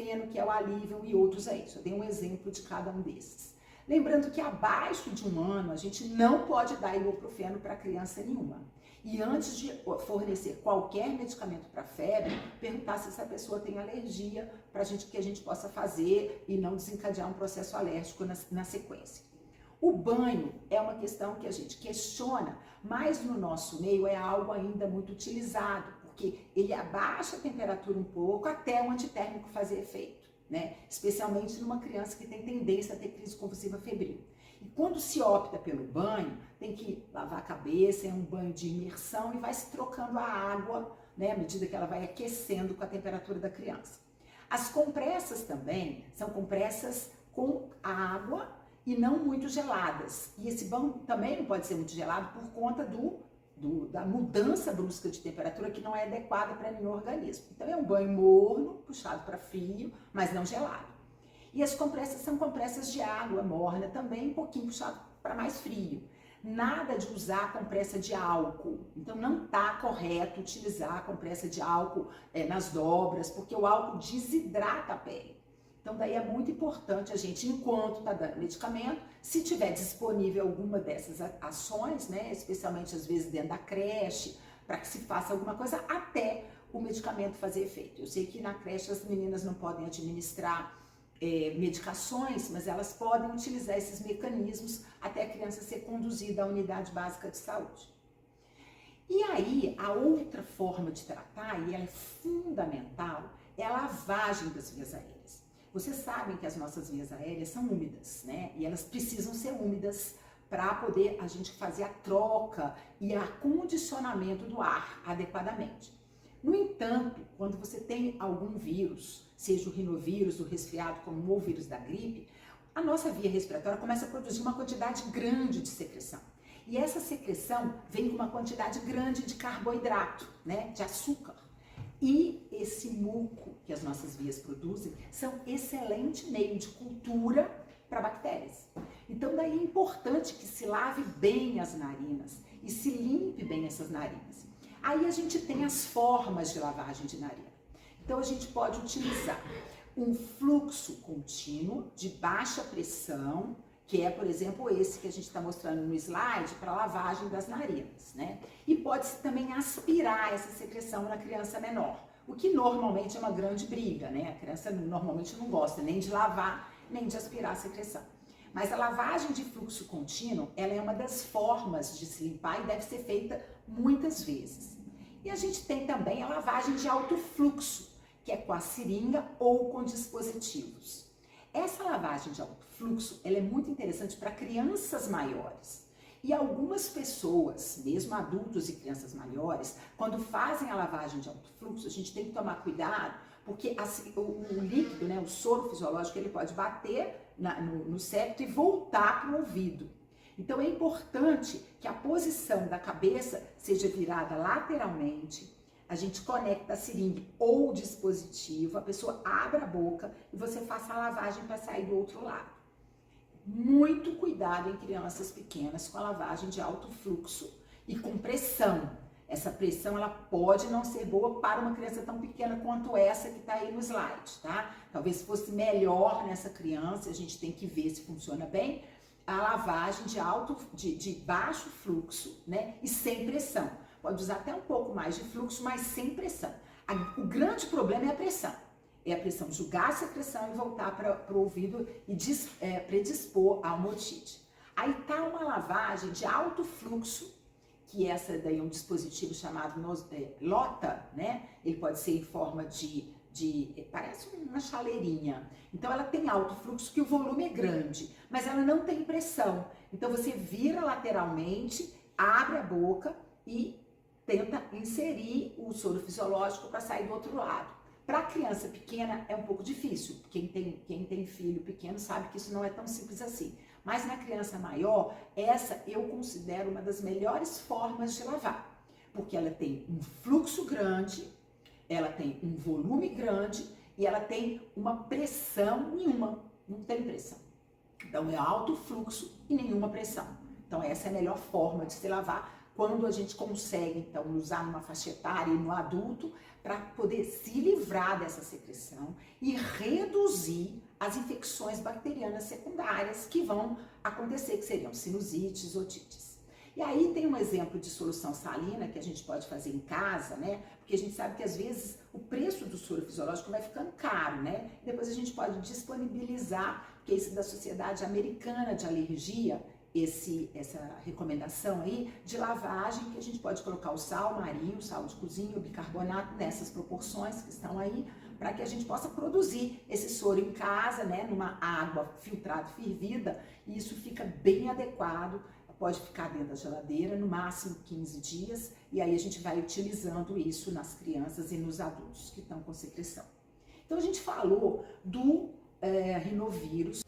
ibuprofeno, que é o alívio, e outros aí. Só tem um exemplo de cada um desses. Lembrando que abaixo de 1 ano, a gente não pode dar ibuprofeno para criança nenhuma. E antes de fornecer qualquer medicamento para febre, perguntar se essa pessoa tem alergia, para que a gente possa fazer e não desencadear um processo alérgico na sequência. O banho é uma questão que a gente questiona, mas no nosso meio é algo ainda muito utilizado, porque ele abaixa a temperatura um pouco até o antitérmico fazer efeito, né? Especialmente numa criança que tem tendência a ter crise convulsiva febril. E quando se opta pelo banho, tem que lavar a cabeça, é um banho de imersão e vai se trocando a água, né, à medida que ela vai aquecendo com a temperatura da criança. As compressas também são compressas com água e não muito geladas. E esse banho também não pode ser muito gelado por conta da mudança brusca de temperatura que não é adequada para nenhum organismo. Então é um banho morno, puxado para frio, mas não gelado. E as compressas são compressas de água morna também, um pouquinho puxado para mais frio. Nada de usar compressa de álcool. Então não está correto utilizar a compressa de álcool nas dobras, porque o álcool desidrata a pele. Então daí é muito importante a gente, enquanto está dando medicamento, se tiver disponível alguma dessas ações, né, especialmente às vezes dentro da creche, para que se faça alguma coisa até o medicamento fazer efeito. Eu sei que na creche as meninas não podem administrar medicações, mas elas podem utilizar esses mecanismos até a criança ser conduzida à unidade básica de saúde. E aí, a outra forma de tratar, e ela é fundamental, é a lavagem das vias aéreas. Vocês sabem que as nossas vias aéreas são úmidas, né? E elas precisam ser úmidas para poder a gente fazer a troca e o acondicionamento do ar adequadamente. No entanto, quando você tem algum vírus, seja o rinovírus, o resfriado comum ou o vírus da gripe, a nossa via respiratória começa a produzir uma quantidade grande de secreção. E essa secreção vem com uma quantidade grande de carboidrato, né, de açúcar. E esse muco que as nossas vias produzem são excelente meio de cultura para bactérias. Então daí é importante que se lave bem as narinas e se limpe bem essas narinas. Aí a gente tem as formas de lavagem de narina. Então a gente pode utilizar um fluxo contínuo de baixa pressão, que é, por exemplo, esse que a gente está mostrando no slide para lavagem das narinas, né? E pode-se também aspirar essa secreção na criança menor, o que normalmente é uma grande briga, né? A criança normalmente não gosta nem de lavar, nem de aspirar a secreção. Mas a lavagem de fluxo contínuo, ela é uma das formas de se limpar e deve ser feita muitas vezes. E a gente tem também a lavagem de alto fluxo, que é com a seringa ou com dispositivos. Essa lavagem de alto fluxo, ela é muito interessante para crianças maiores. E algumas pessoas, mesmo adultos e crianças maiores, quando fazem a lavagem de alto fluxo, a gente tem que tomar cuidado, porque o líquido, né, o soro fisiológico, ele pode bater no septo e voltar para o ouvido. Então é importante que a posição da cabeça seja virada lateralmente, a gente conecta a seringa ou o dispositivo, a pessoa abre a boca e você faça a lavagem para sair do outro lado. Muito cuidado em crianças pequenas com a lavagem de alto fluxo e com pressão. Essa pressão ela pode não ser boa para uma criança tão pequena quanto essa que está aí no slide, tá? Talvez fosse melhor nessa criança, a gente tem que ver se funciona bem, a lavagem de baixo fluxo, né? E sem pressão. Pode usar até um pouco mais de fluxo, mas sem pressão. O grande problema é a pressão. É a pressão jogar a secreção e voltar para o ouvido e predispor a uma otite. Aí tá uma lavagem de alto fluxo, que essa daí é um dispositivo chamado Lota, né? Ele pode ser em forma parece uma chaleirinha. Então ela tem alto fluxo, que o volume é grande, mas ela não tem pressão. Então você vira lateralmente, abre a boca e tenta inserir o soro fisiológico para sair do outro lado. Para criança pequena é um pouco difícil, quem tem filho pequeno sabe que isso não é tão simples assim. Mas na criança maior, essa eu considero uma das melhores formas de lavar, porque ela tem um fluxo grande, ela tem um volume grande e ela tem uma pressão nenhuma, não tem pressão. Então é alto fluxo e nenhuma pressão. Então essa é a melhor forma de se lavar quando a gente consegue, então, usar numa faixa etária e no adulto, para poder se livrar dessa secreção e reduzir as infecções bacterianas secundárias que vão acontecer, que seriam sinusites, otites. E aí tem um exemplo de solução salina que a gente pode fazer em casa, né? Porque a gente sabe que às vezes o preço do soro fisiológico vai ficando caro, né? Depois a gente pode disponibilizar, que é isso da Sociedade Americana de Alergia, essa recomendação aí de lavagem, que a gente pode colocar o sal marinho, o sal de cozinha, o bicarbonato nessas proporções que estão aí, para que a gente possa produzir esse soro em casa, né, numa água filtrada, fervida, e isso fica bem adequado, pode ficar dentro da geladeira, no máximo 15 dias, e aí a gente vai utilizando isso nas crianças e nos adultos que estão com secreção. Então a gente falou do rinovírus.